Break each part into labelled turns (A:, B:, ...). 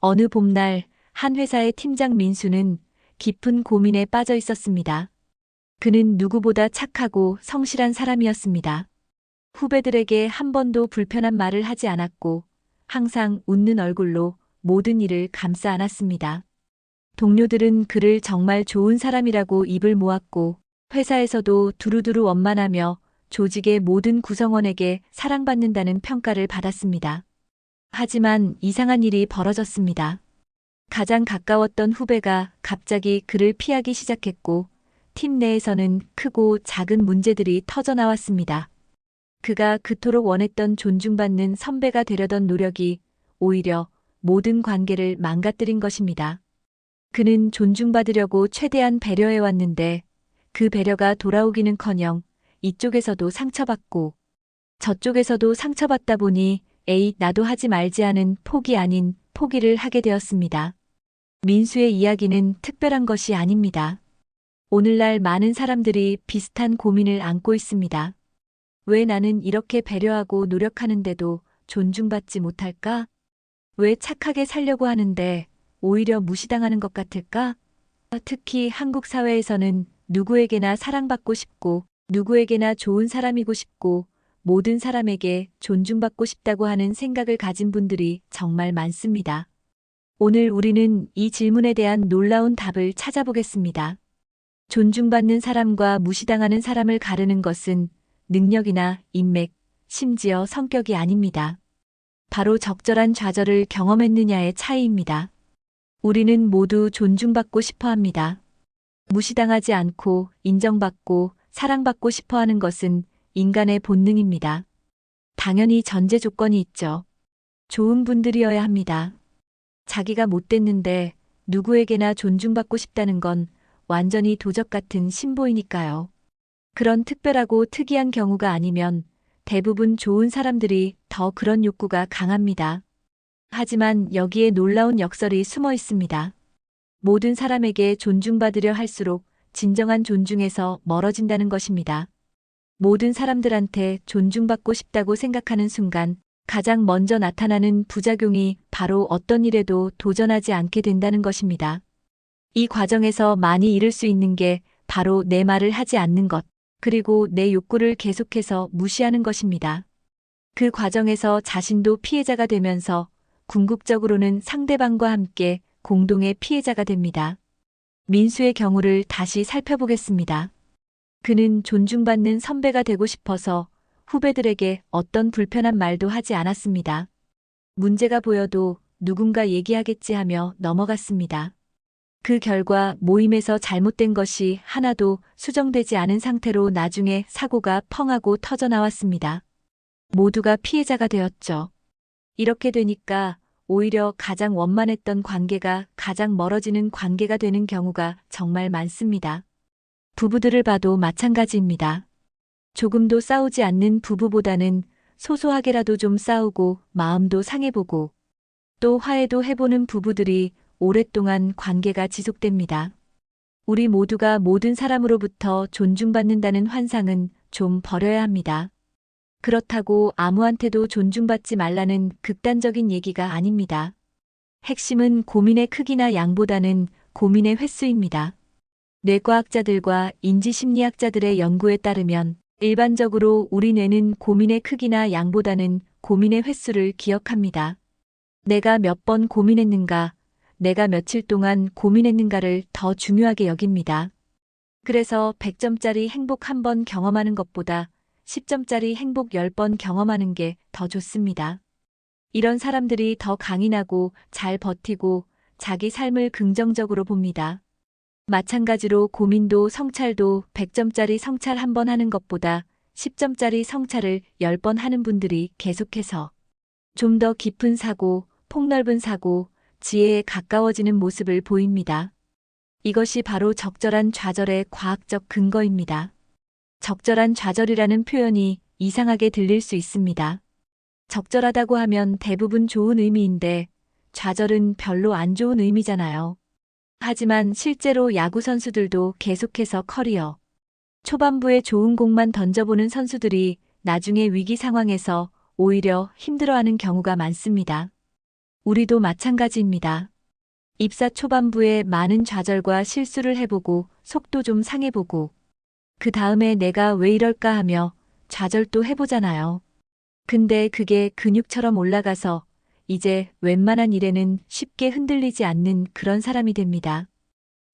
A: 어느 봄날 한 회사의 팀장 민수는 깊은 고민에 빠져 있었습니다. 그는 누구보다 착하고 성실한 사람이었습니다. 후배들에게 한 번도 불편한 말을 하지 않았고 항상 웃는 얼굴로 모든 일을 감싸 안았습니다. 동료들은 그를 정말 좋은 사람이라고 입을 모았고 회사에서도 두루두루 원만하며 조직의 모든 구성원에게 사랑받는다는 평가를 받았습니다. 하지만 이상한 일이 벌어졌습니다. 가장 가까웠던 후배가 갑자기 그를 피하기 시작했고 팀 내에서는 크고 작은 문제들이 터져 나왔습니다. 그가 그토록 원했던 존중받는 선배가 되려던 노력이 오히려 모든 관계를 망가뜨린 것입니다. 그는 존중받으려고 최대한 배려해왔는데 그 배려가 돌아오기는커녕 이쪽에서도 상처받고 저쪽에서도 상처받다 보니 에이 나도 하지 말지 하는 포기 아닌 포기를 하게 되었습니다. 민수의 이야기는 특별한 것이 아닙니다. 오늘날 많은 사람들이 비슷한 고민을 안고 있습니다. 왜 나는 이렇게 배려하고 노력하는데도 존중받지 못할까? 왜 착하게 살려고 하는데 오히려 무시당하는 것 같을까? 특히 한국 사회에서는 누구에게나 사랑받고 싶고 누구에게나 좋은 사람이고 싶고 모든 사람에게 존중받고 싶다고 하는 생각을 가진 분들이 정말 많습니다. 오늘 우리는 이 질문에 대한 놀라운 답을 찾아보겠습니다. 존중받는 사람과 무시당하는 사람을 가르는 것은 능력이나 인맥, 심지어 성격이 아닙니다. 바로 적절한 좌절을 경험했느냐의 차이입니다. 우리는 모두 존중받고 싶어 합니다. 무시당하지 않고 인정받고 사랑받고 싶어 하는 것은 인간의 본능입니다. 당연히 전제 조건이 있죠. 좋은 분들이어야 합니다. 자기가 못됐는데 누구에게나 존중받고 싶다는 건 완전히 도적 같은 신보이니까요. 그런 특별하고 특이한 경우가 아니면 대부분 좋은 사람들이 더 그런 욕구가 강합니다. 하지만 여기에 놀라운 역설이 숨어 있습니다. 모든 사람에게 존중받으려 할수록 진정한 존중에서 멀어진다는 것입니다. 모든 사람들한테 존중받고 싶다고 생각하는 순간 가장 먼저 나타나는 부작용이 바로 어떤 일에도 도전하지 않게 된다는 것입니다. 이 과정에서 많이 잃을 수 있는 게 바로 내 말을 하지 않는 것, 그리고 내 욕구를 계속해서 무시하는 것입니다. 그 과정에서 자신도 피해자가 되면서 궁극적으로는 상대방과 함께 공동의 피해자가 됩니다. 민수의 경우를 다시 살펴보겠습니다. 그는 존중받는 선배가 되고 싶어서 후배들에게 어떤 불편한 말도 하지 않았습니다. 문제가 보여도 누군가 얘기하겠지 하며 넘어갔습니다. 그 결과 모임에서 잘못된 것이 하나도 수정되지 않은 상태로 나중에 사고가 펑하고 터져 나왔습니다. 모두가 피해자가 되었죠. 이렇게 되니까 오히려 가장 원만했던 관계가 가장 멀어지는 관계가 되는 경우가 정말 많습니다. 부부들을 봐도 마찬가지입니다. 조금도 싸우지 않는 부부보다는 소소하게라도 좀 싸우고 마음도 상해보고 또 화해도 해보는 부부들이 오랫동안 관계가 지속됩니다. 우리 모두가 모든 사람으로부터 존중받는다는 환상은 좀 버려야 합니다. 그렇다고 아무한테도 존중받지 말라는 극단적인 얘기가 아닙니다. 핵심은 고민의 크기나 양보다는 고민의 횟수입니다. 뇌과학자들과 인지심리학자들의 연구에 따르면 일반적으로 우리 뇌는 고민의 크기나 양보다는 고민의 횟수를 기억합니다. 내가 몇 번 고민했는가, 내가 며칠 동안 고민했는가를 더 중요하게 여깁니다. 그래서 100점짜리 행복 한 번 경험하는 것보다 10점짜리 행복 10번 경험하는 게 더 좋습니다. 이런 사람들이 더 강인하고 잘 버티고 자기 삶을 긍정적으로 봅니다. 마찬가지로 고민도 성찰도 100점짜리 성찰 한 번 하는 것보다 10점짜리 성찰을 10번 하는 분들이 계속해서 좀 더 깊은 사고, 폭넓은 사고, 지혜에 가까워지는 모습을 보입니다. 이것이 바로 적절한 좌절의 과학적 근거입니다. 적절한 좌절이라는 표현이 이상하게 들릴 수 있습니다. 적절하다고 하면 대부분 좋은 의미인데 좌절은 별로 안 좋은 의미잖아요. 하지만 실제로 야구 선수들도 계속해서 커리어 초반부에 좋은 공만 던져보는 선수들이 나중에 위기 상황에서 오히려 힘들어하는 경우가 많습니다. 우리도 마찬가지입니다. 입사 초반부에 많은 좌절과 실수를 해보고 속도 좀 상해보고 그 다음에 내가 왜 이럴까 하며 좌절도 해보잖아요. 근데 그게 근육처럼 올라가서 이제 웬만한 일에는 쉽게 흔들리지 않는 그런 사람이 됩니다.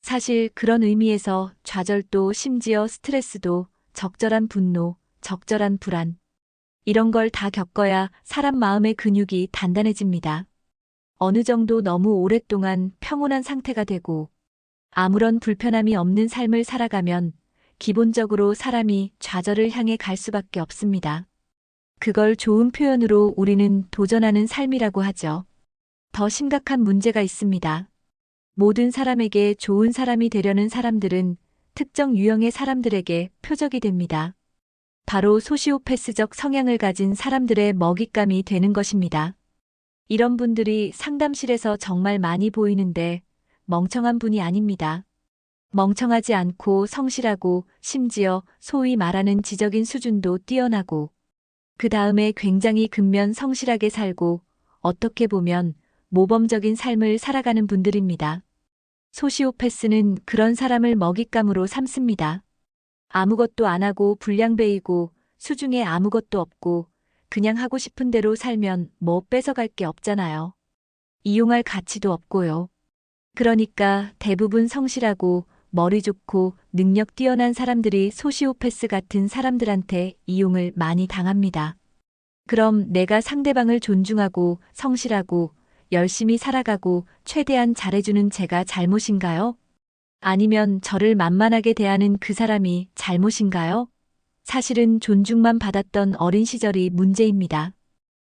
A: 사실 그런 의미에서 좌절도 심지어 스트레스도 적절한 분노, 적절한 불안, 이런 걸 다 겪어야 사람 마음의 근육이 단단해집니다. 어느 정도 너무 오랫동안 평온한 상태가 되고 아무런 불편함이 없는 삶을 살아가면 기본적으로 사람이 좌절을 향해 갈 수밖에 없습니다. 그걸 좋은 표현으로 우리는 도전하는 삶이라고 하죠. 더 심각한 문제가 있습니다. 모든 사람에게 좋은 사람이 되려는 사람들은 특정 유형의 사람들에게 표적이 됩니다. 바로 소시오패스적 성향을 가진 사람들의 먹잇감이 되는 것입니다. 이런 분들이 상담실에서 정말 많이 보이는데 멍청한 분이 아닙니다. 멍청하지 않고 성실하고 심지어 소위 말하는 지적인 수준도 뛰어나고 그 다음에 굉장히 근면 성실하게 살고 어떻게 보면 모범적인 삶을 살아가는 분들입니다. 소시오패스는 그런 사람을 먹잇감으로 삼습니다. 아무것도 안 하고 불량배이고 수중에 아무것도 없고 그냥 하고 싶은 대로 살면 뭐 뺏어갈 게 없잖아요. 이용할 가치도 없고요. 그러니까 대부분 성실하고 머리 좋고 능력 뛰어난 사람들이 소시오패스 같은 사람들한테 이용을 많이 당합니다. 그럼 내가 상대방을 존중하고 성실하고 열심히 살아가고 최대한 잘해주는 제가 잘못인가요? 아니면 저를 만만하게 대하는 그 사람이 잘못인가요? 사실은 존중만 받았던 어린 시절이 문제입니다.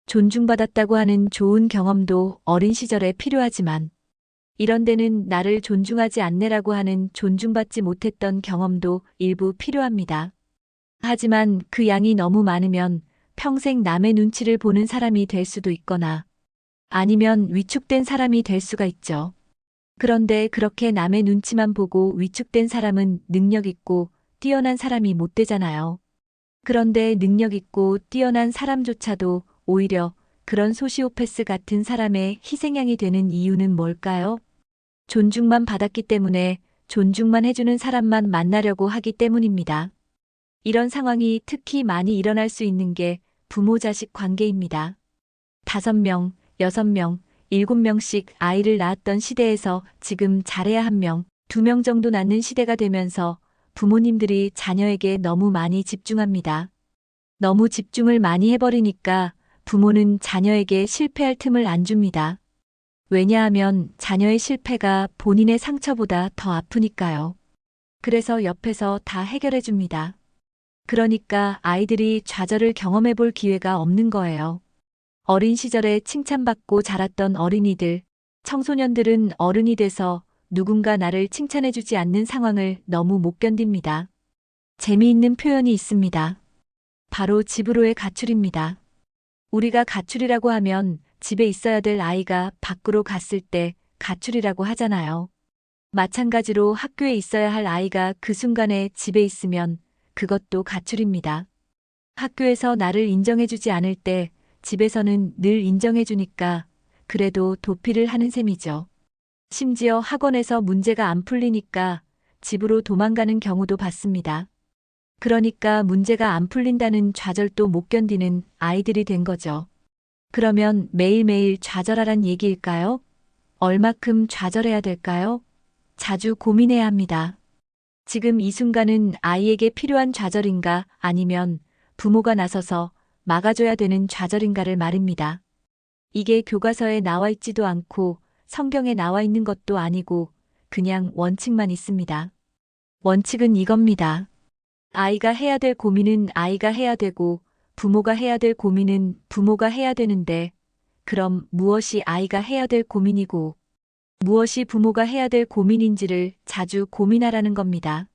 A: 존중받았다고 하는 좋은 경험도 어린 시절에 필요하지만 이런 데는 나를 존중하지 않네라고 하는 존중받지 못했던 경험도 일부 필요합니다. 하지만 그 양이 너무 많으면 평생 남의 눈치를 보는 사람이 될 수도 있거나 아니면 위축된 사람이 될 수가 있죠. 그런데 그렇게 남의 눈치만 보고 위축된 사람은 능력 있고 뛰어난 사람이 못 되잖아요. 그런데 능력 있고 뛰어난 사람조차도 오히려 그런 소시오패스 같은 사람의 희생양이 되는 이유는 뭘까요? 존중만 받았기 때문에 존중만 해주는 사람만 만나려고 하기 때문입니다. 이런 상황이 특히 많이 일어날 수 있는 게 부모 자식 관계입니다. 5명, 6명, 7명씩 아이를 낳았던 시대에서 지금 잘해야 1명, 2명 정도 낳는 시대가 되면서 부모님들이 자녀에게 너무 많이 집중합니다. 너무 집중을 많이 해버리니까 부모는 자녀에게 실패할 틈을 안 줍니다. 왜냐하면 자녀의 실패가 본인의 상처보다 더 아프니까요. 그래서 옆에서 다 해결해 줍니다. 그러니까 아이들이 좌절을 경험해 볼 기회가 없는 거예요. 어린 시절에 칭찬받고 자랐던 어린이들, 청소년들은 어른이 돼서 누군가 나를 칭찬해주지 않는 상황을 너무 못 견딥니다. 재미있는 표현이 있습니다. 바로 집으로의 가출입니다. 우리가 가출이라고 하면 집에 있어야 될 아이가 밖으로 갔을 때 가출이라고 하잖아요. 마찬가지로 학교에 있어야 할 아이가 그 순간에 집에 있으면 그것도 가출입니다. 학교에서 나를 인정해주지 않을 때 집에서는 늘 인정해주니까 그래도 도피를 하는 셈이죠. 심지어 학원에서 문제가 안 풀리니까 집으로 도망가는 경우도 봤습니다. 그러니까 문제가 안 풀린다는 좌절도 못 견디는 아이들이 된 거죠. 그러면 매일매일 좌절하란 얘기일까요? 얼마큼 좌절해야 될까요? 자주 고민해야 합니다. 지금 이 순간은 아이에게 필요한 좌절인가 아니면 부모가 나서서 막아줘야 되는 좌절인가를 말입니다. 이게 교과서에 나와 있지도 않고 성경에 나와 있는 것도 아니고 그냥 원칙만 있습니다. 원칙은 이겁니다. 아이가 해야 될 고민은 아이가 해야 되고 부모가 해야 될 고민은 부모가 해야 되는데 그럼 무엇이 아이가 해야 될 고민이고 무엇이 부모가 해야 될 고민인지를 자주 고민하라는 겁니다.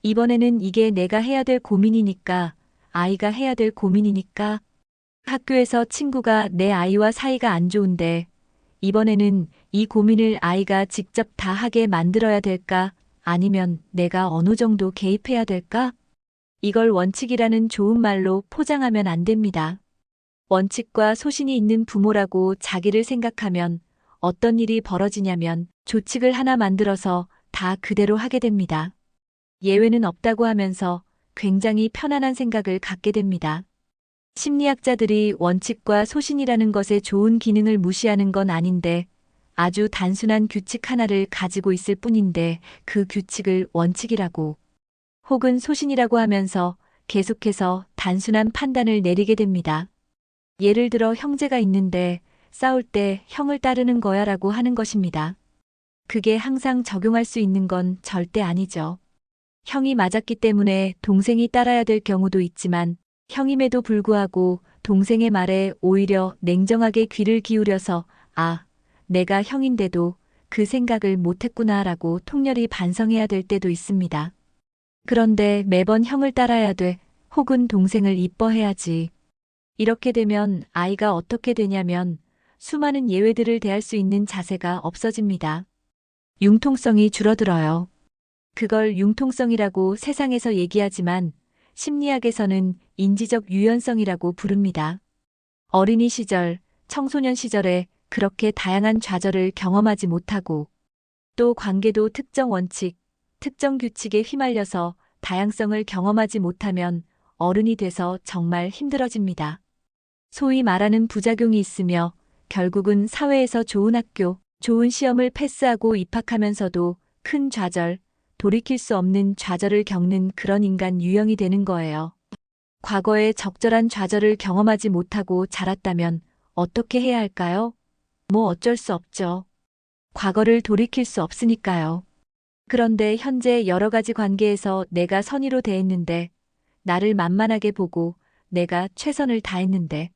A: 이번에는 이게 내가 해야 될 고민이니까 아이가 해야 될 고민이니까 학교에서 친구가 내 아이와 사이가 안 좋은데 이번에는 이 고민을 아이가 직접 다 하게 만들어야 될까? 아니면 내가 어느 정도 개입해야 될까? 이걸 원칙이라는 좋은 말로 포장하면 안 됩니다. 원칙과 소신이 있는 부모라고 자기를 생각하면 어떤 일이 벌어지냐면 조칙을 하나 만들어서 다 그대로 하게 됩니다. 예외는 없다고 하면서 굉장히 편안한 생각을 갖게 됩니다. 심리학자들이 원칙과 소신이라는 것의 좋은 기능을 무시하는 건 아닌데 아주 단순한 규칙 하나를 가지고 있을 뿐인데 그 규칙을 원칙이라고 혹은 소신이라고 하면서 계속해서 단순한 판단을 내리게 됩니다. 예를 들어 형제가 있는데 싸울 때 형을 따르는 거야 라고 하는 것입니다. 그게 항상 적용할 수 있는 건 절대 아니죠. 형이 맞았기 때문에 동생이 따라야 될 경우도 있지만 형임에도 불구하고 동생의 말에 오히려 냉정하게 귀를 기울여서 아, 내가 형인데도 그 생각을 못했구나라고 통렬히 반성해야 될 때도 있습니다. 그런데 매번 형을 따라야 돼 혹은 동생을 이뻐해야지. 이렇게 되면 아이가 어떻게 되냐면 수많은 예외들을 대할 수 있는 자세가 없어집니다. 융통성이 줄어들어요. 그걸 융통성이라고 세상에서 얘기하지만 심리학에서는 인지적 유연성이라고 부릅니다. 어린이 시절, 청소년 시절에 그렇게 다양한 좌절을 경험하지 못하고 또 관계도 특정 원칙, 특정 규칙에 휘말려서 다양성을 경험하지 못하면 어른이 돼서 정말 힘들어집니다. 소위 말하는 부작용이 있으며 결국은 사회에서 좋은 학교, 좋은 시험을 패스하고 입학하면서도 큰 좌절, 돌이킬 수 없는 좌절을 겪는 그런 인간 유형이 되는 거예요. 과거에 적절한 좌절을 경험하지 못하고 자랐다면 어떻게 해야 할까요? 뭐 어쩔 수 없죠. 과거를 돌이킬 수 없으니까요. 그런데 현재 여러 가지 관계에서 내가 선의로 대했는데, 나를 만만하게 보고 내가 최선을 다했는데,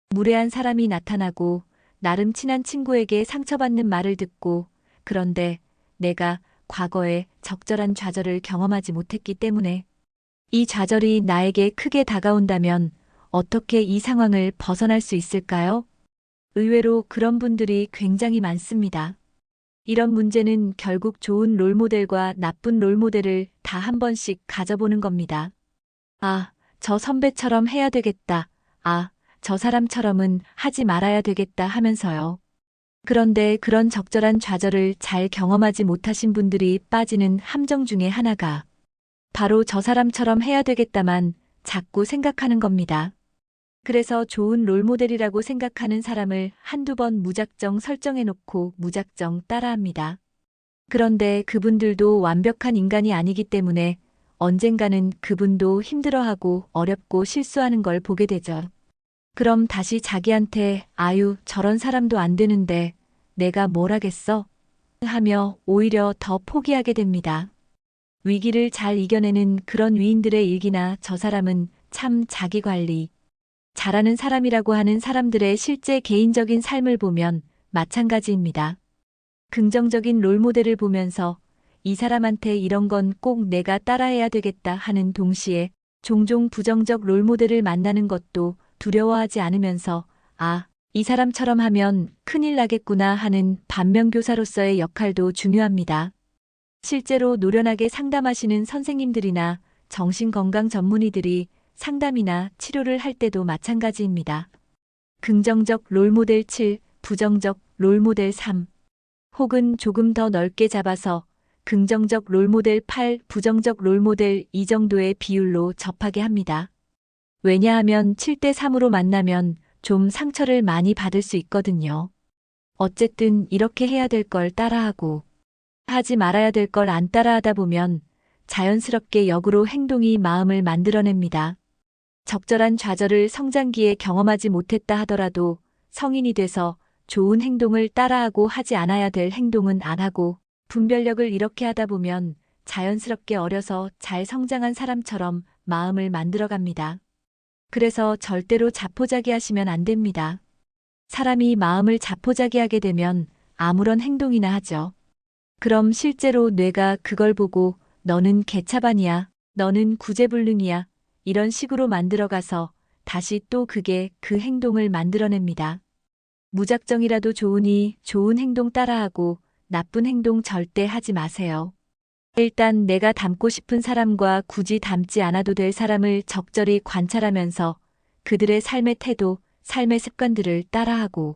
A: 무례한 사람이 나타나고 나름 친한 친구에게 상처받는 말을 듣고 그런데 내가 과거에 적절한 좌절을 경험하지 못했기 때문에 이 좌절이 나에게 크게 다가온다면 어떻게 이 상황을 벗어날 수 있을까요? 의외로 그런 분들이 굉장히 많습니다. 이런 문제는 결국 좋은 롤모델과 나쁜 롤모델을 다 한 번씩 가져보는 겁니다. 아, 저 선배처럼 해야 되겠다. 아, 저 사람처럼은 하지 말아야 되겠다 하면서요. 그런데 그런 적절한 좌절을 잘 경험하지 못하신 분들이 빠지는 함정 중에 하나가 바로 저 사람처럼 해야 되겠다만 자꾸 생각하는 겁니다. 그래서 좋은 롤모델이라고 생각하는 사람을 한두 번 무작정 설정해놓고 무작정 따라합니다. 그런데 그분들도 완벽한 인간이 아니기 때문에 언젠가는 그분도 힘들어하고 어렵고 실수하는 걸 보게 되죠. 그럼 다시 자기한테 아유, 저런 사람도 안 되는데 내가 뭘 하겠어? 하며 오히려 더 포기하게 됩니다. 위기를 잘 이겨내는 그런 위인들의 일기나 저 사람은 참 자기 관리 잘하는 사람이라고 하는 사람들의 실제 개인적인 삶을 보면 마찬가지입니다. 긍정적인 롤모델을 보면서 이 사람한테 이런 건 꼭 내가 따라해야 되겠다 하는 동시에 종종 부정적 롤모델을 만나는 것도 두려워하지 않으면서 아, 이 사람처럼 하면 큰일 나겠구나 하는 반면교사로서의 역할도 중요합니다. 실제로 노련하게 상담하시는 선생님들이나 정신건강 전문의들이 상담이나 치료를 할 때도 마찬가지입니다. 긍정적 롤모델 7, 부정적 롤모델 3, 혹은 조금 더 넓게 잡아서 긍정적 롤모델 8, 부정적 롤모델 2 정도의 비율로 접하게 합니다. 왜냐하면 7대 3으로 만나면 좀 상처를 많이 받을 수 있거든요. 어쨌든 이렇게 해야 될 걸 따라하고 하지 말아야 될 걸 안 따라하다 보면 자연스럽게 역으로 행동이 마음을 만들어냅니다. 적절한 좌절을 성장기에 경험하지 못했다 하더라도 성인이 돼서 좋은 행동을 따라하고 하지 않아야 될 행동은 안 하고 분별력을 이렇게 하다 보면 자연스럽게 어려서 잘 성장한 사람처럼 마음을 만들어갑니다. 그래서 절대로 자포자기하시면 안 됩니다. 사람이 마음을 자포자기하게 되면 아무런 행동이나 하죠. 그럼 실제로 뇌가 그걸 보고 너는 개차반이야, 너는 구제불능이야 이런 식으로 만들어가서 다시 또 그게 그 행동을 만들어냅니다. 무작정이라도 좋으니 좋은 행동 따라하고 나쁜 행동 절대 하지 마세요. 일단 내가 닮고 싶은 사람과 굳이 닮지 않아도 될 사람을 적절히 관찰하면서 그들의 삶의 태도, 삶의 습관들을 따라하고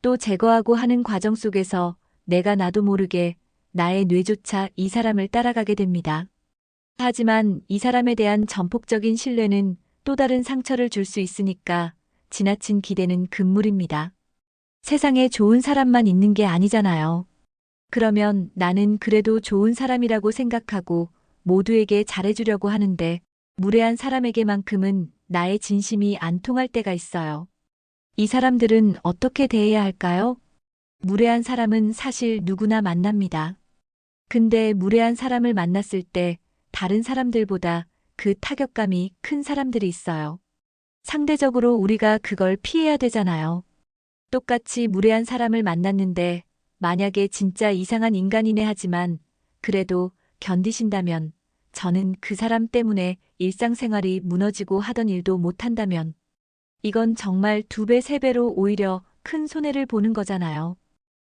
A: 또 제거하고 하는 과정 속에서 내가 나도 모르게 나의 뇌조차 이 사람을 따라가게 됩니다. 하지만 이 사람에 대한 전폭적인 신뢰는 또 다른 상처를 줄 수 있으니까 지나친 기대는 금물입니다. 세상에 좋은 사람만 있는 게 아니잖아요. 그러면 나는 그래도 좋은 사람이라고 생각하고 모두에게 잘해주려고 하는데 무례한 사람에게만큼은 나의 진심이 안 통할 때가 있어요. 이 사람들은 어떻게 대해야 할까요? 무례한 사람은 사실 누구나 만납니다. 근데 무례한 사람을 만났을 때 다른 사람들보다 그 타격감이 큰 사람들이 있어요. 상대적으로 우리가 그걸 피해야 되잖아요. 똑같이 무례한 사람을 만났는데 만약에 진짜 이상한 인간이네 하지만 그래도 견디신다면 저는 그 사람 때문에 일상생활이 무너지고 하던 일도 못한다면 이건 정말 2배, 3배로 오히려 큰 손해를 보는 거잖아요.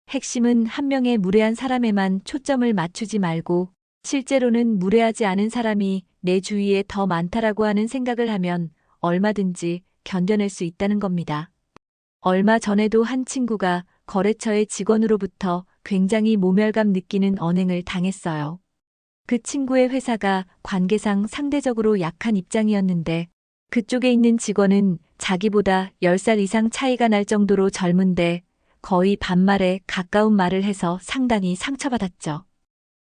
A: 핵심은 한 명의 무례한 사람에만 초점을 맞추지 말고 실제로는 무례하지 않은 사람이 내 주위에 더 많다라고 하는 생각을 하면 얼마든지 견뎌낼 수 있다는 겁니다. 얼마 전에도 한 친구가 거래처의 직원으로부터 굉장히 모멸감 느끼는 언행을 당했어요. 그 친구의 회사가 관계상 상대적으로 약한 입장이었는데 그쪽에 있는 직원은 자기보다 10살 이상 차이가 날 정도로 젊은데 거의 반말에 가까운 말을 해서 상당히 상처받았죠.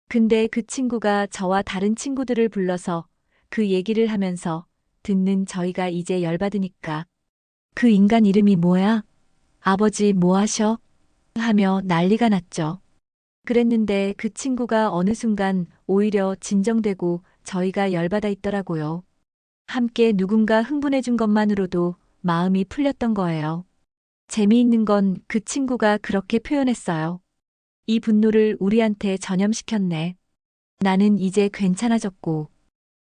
A: 근데 그 친구가 저와 다른 친구들을 불러서 그 얘기를 하면서 듣는 저희가 이제 열받으니까 그 인간 이름이 뭐야? 아버지 뭐 하셔? 하며 난리가 났죠. 그랬는데 그 친구가 어느 순간 오히려 진정되고 저희가 열받아 있더라고요. 함께 누군가 흥분해 준 것만으로도 마음이 풀렸던 거예요. 재미있는 건 그 친구가 그렇게 표현했어요. 이 분노를 우리한테 전염시켰네. 나는 이제 괜찮아졌고.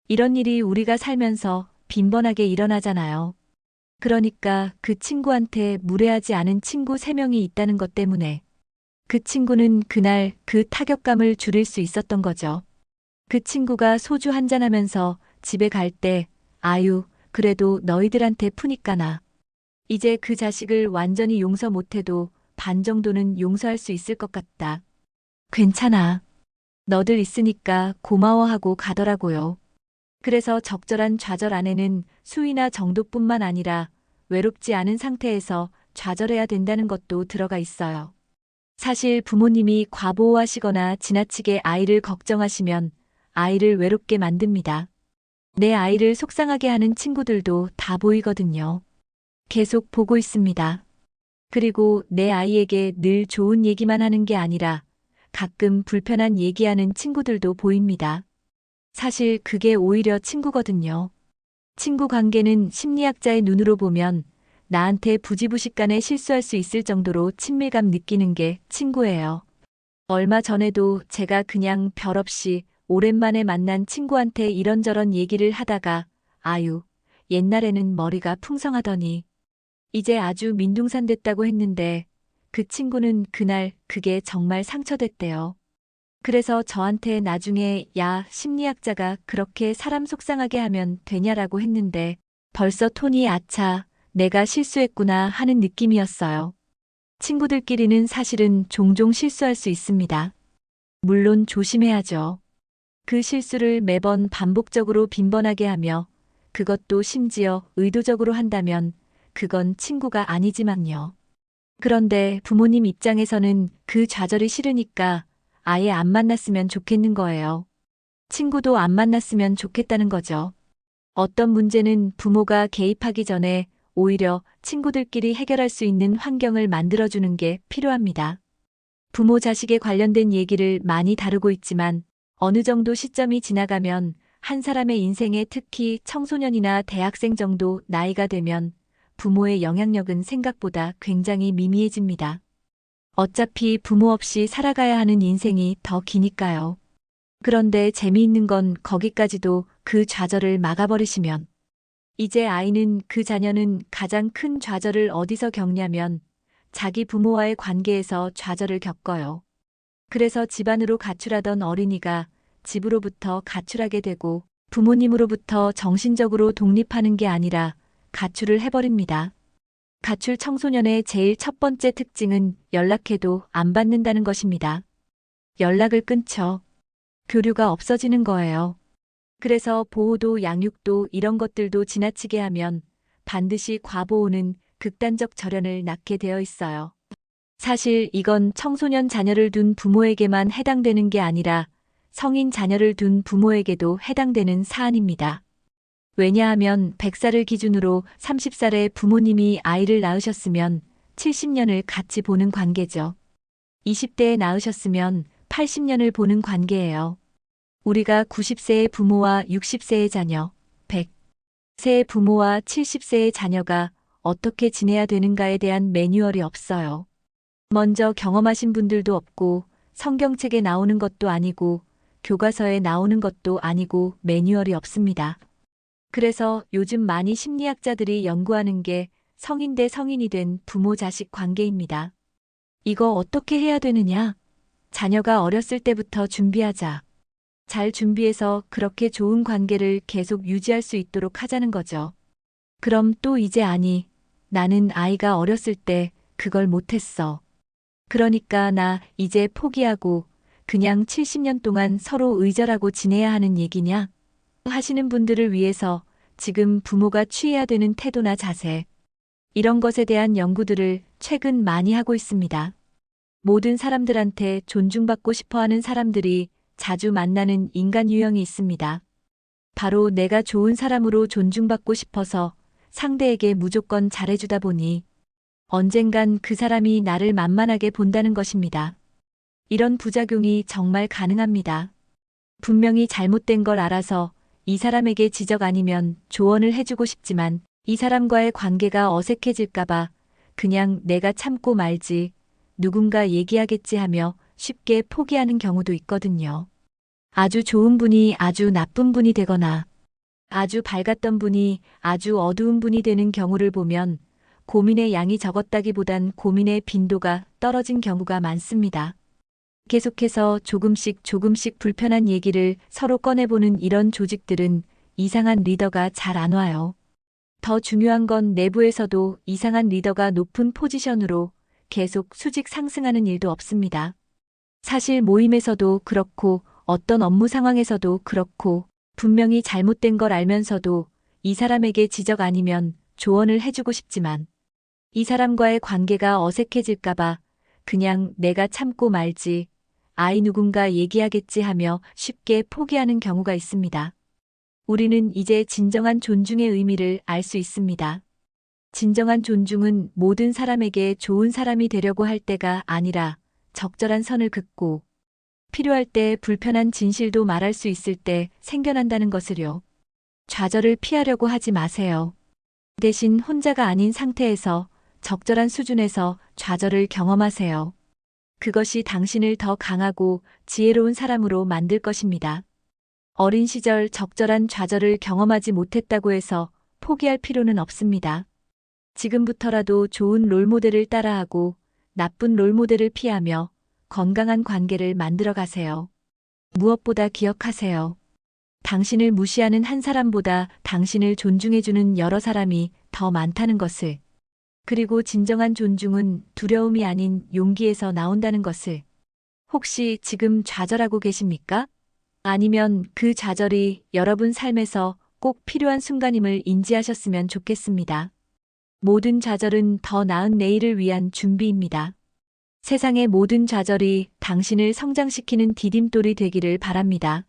A: 이런 일이 우리가 살면서 빈번하게 일어나잖아요. 그러니까 그 친구한테 무례하지 않은 친구 3명이 있다는 것 때문에 그 친구는 그날 그 타격감을 줄일 수 있었던 거죠. 그 친구가 소주 한잔 하면서 집에 갈 때 아유, 그래도 너희들한테 푸니까나. 이제 그 자식을 완전히 용서 못해도 반 정도는 용서할 수 있을 것 같다. 괜찮아. 너들 있으니까 고마워하고 가더라고요. 그래서 적절한 좌절 안에는 수위나 정도뿐만 아니라 외롭지 않은 상태에서 좌절해야 된다는 것도 들어가 있어요. 사실 부모님이 과보호하시거나 지나치게 아이를 걱정하시면 아이를 외롭게 만듭니다. 내 아이를 속상하게 하는 친구들도 다 보이거든요. 계속 보고 있습니다. 그리고 내 아이에게 늘 좋은 얘기만 하는 게 아니라 가끔 불편한 얘기하는 친구들도 보입니다. 사실 그게 오히려 친구거든요. 친구 관계는 심리학자의 눈으로 보면 나한테 부지부식간에 실수할 수 있을 정도로 친밀감 느끼는 게 친구예요. 얼마 전에도 제가 그냥 별없이 오랜만에 만난 친구한테 이런저런 얘기를 하다가 아유, 옛날에는 머리가 풍성하더니 이제 아주 민둥산 됐다고 했는데 그 친구는 그날 그게 정말 상처됐대요. 그래서 저한테 나중에 야, 심리학자가 그렇게 사람 속상하게 하면 되냐라고 했는데 벌써 톤이 아차, 내가 실수했구나 하는 느낌이었어요. 친구들끼리는 사실은 종종 실수할 수 있습니다. 물론 조심해야죠. 그 실수를 매번 반복적으로 빈번하게 하며 그것도 심지어 의도적으로 한다면 그건 친구가 아니지만요. 그런데 부모님 입장에서는 그 좌절이 싫으니까 아예 안 만났으면 좋겠는 거예요. 친구도 안 만났으면 좋겠다는 거죠. 어떤 문제는 부모가 개입하기 전에 오히려 친구들끼리 해결할 수 있는 환경을 만들어주는 게 필요합니다. 부모 자식에 관련된 얘기를 많이 다루고 있지만 어느 정도 시점이 지나가면 한 사람의 인생에 특히 청소년이나 대학생 정도 나이가 되면 부모의 영향력은 생각보다 굉장히 미미해집니다. 어차피 부모 없이 살아가야 하는 인생이 더 기니까요. 그런데 재미있는 건 거기까지도 그 좌절을 막아버리시면 이제 아이는 그 자녀는 가장 큰 좌절을 어디서 겪냐면 자기 부모와의 관계에서 좌절을 겪어요. 그래서 집안으로 가출하던 어린이가 집으로부터 가출하게 되고 부모님으로부터 정신적으로 독립하는 게 아니라 가출을 해버립니다. 가출 청소년의 제일 첫 번째 특징은 연락해도 안 받는다는 것입니다. 연락을 끊죠. 교류가 없어지는 거예요. 그래서 보호도 양육도 이런 것들도 지나치게 하면 반드시 과보호는 극단적 절연을 낳게 되어 있어요. 사실 이건 청소년 자녀를 둔 부모에게만 해당되는 게 아니라 성인 자녀를 둔 부모에게도 해당되는 사안입니다. 왜냐하면 100살을 기준으로 30살의 부모님이 아이를 낳으셨으면 70년을 같이 보는 관계죠. 20대에 낳으셨으면 80년을 보는 관계예요. 우리가 90세의 부모와 60세의 자녀, 100세의 부모와 70세의 자녀가 어떻게 지내야 되는가에 대한 매뉴얼이 없어요. 먼저 경험하신 분들도 없고 성경책에 나오는 것도 아니고 교과서에 나오는 것도 아니고 매뉴얼이 없습니다. 그래서 요즘 많이 심리학자들이 연구하는 게 성인 대 성인이 된 부모 자식 관계입니다. 이거 어떻게 해야 되느냐? 자녀가 어렸을 때부터 준비하자. 잘 준비해서 그렇게 좋은 관계를 계속 유지할 수 있도록 하자는 거죠. 그럼 또 이제 아니, 나는 아이가 어렸을 때 그걸 못했어. 그러니까 나 이제 포기하고 그냥 70년 동안 서로 의절하고 지내야 하는 얘기냐? 하시는 분들을 위해서 지금 부모가 취해야 되는 태도나 자세, 이런 것에 대한 연구들을 최근 많이 하고 있습니다. 모든 사람들한테 존중받고 싶어 하는 사람들이 자주 만나는 인간 유형이 있습니다. 바로 내가 좋은 사람으로 존중받고 싶어서 상대에게 무조건 잘해주다 보니 언젠간 그 사람이 나를 만만하게 본다는 것입니다. 이런 부작용이 정말 가능합니다. 분명히 잘못된 걸 알아서 이 사람에게 지적 아니면 조언을 해주고 싶지만 이 사람과의 관계가 어색해질까봐 그냥 내가 참고 말지, 누군가 얘기하겠지 하며 쉽게 포기하는 경우도 있거든요. 아주 좋은 분이 아주 나쁜 분이 되거나 아주 밝았던 분이 아주 어두운 분이 되는 경우를 보면 고민의 양이 적었다기보단 고민의 빈도가 떨어진 경우가 많습니다. 계속해서 조금씩 불편한 얘기를 서로 꺼내보는 이런 조직들은 이상한 리더가 잘 안 와요. 더 중요한 건 내부에서도 이상한 리더가 높은 포지션으로 계속 수직 상승하는 일도 없습니다. 사실 모임에서도 그렇고 어떤 업무 상황에서도 그렇고 분명히 잘못된 걸 알면서도 이 사람에게 지적 아니면 조언을 해주고 싶지만 이 사람과의 관계가 어색해질까봐 그냥 내가 참고 말지, 아이 누군가 얘기하겠지 하며 쉽게 포기하는 경우가 있습니다. 우리는 이제 진정한 존중의 의미를 알 수 있습니다. 진정한 존중은 모든 사람에게 좋은 사람이 되려고 할 때가 아니라 적절한 선을 긋고 필요할 때 불편한 진실도 말할 수 있을 때 생겨난다는 것을요. 좌절을 피하려고 하지 마세요. 대신 혼자가 아닌 상태에서 적절한 수준에서 좌절을 경험하세요. 그것이 당신을 더 강하고 지혜로운 사람으로 만들 것입니다. 어린 시절 적절한 좌절을 경험하지 못했다고 해서 포기할 필요는 없습니다. 지금부터라도 좋은 롤모델을 따라하고 나쁜 롤모델을 피하며 건강한 관계를 만들어 가세요. 무엇보다 기억하세요. 당신을 무시하는 한 사람보다 당신을 존중해주는 여러 사람이 더 많다는 것을. 그리고 진정한 존중은 두려움이 아닌 용기에서 나온다는 것을. 혹시 지금 좌절하고 계십니까? 아니면 그 좌절이 여러분 삶에서 꼭 필요한 순간임을 인지하셨으면 좋겠습니다. 모든 좌절은 더 나은 내일을 위한 준비입니다. 세상의 모든 좌절이 당신을 성장시키는 디딤돌이 되기를 바랍니다.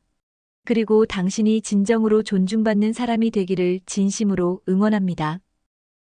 A: 그리고 당신이 진정으로 존중받는 사람이 되기를 진심으로 응원합니다.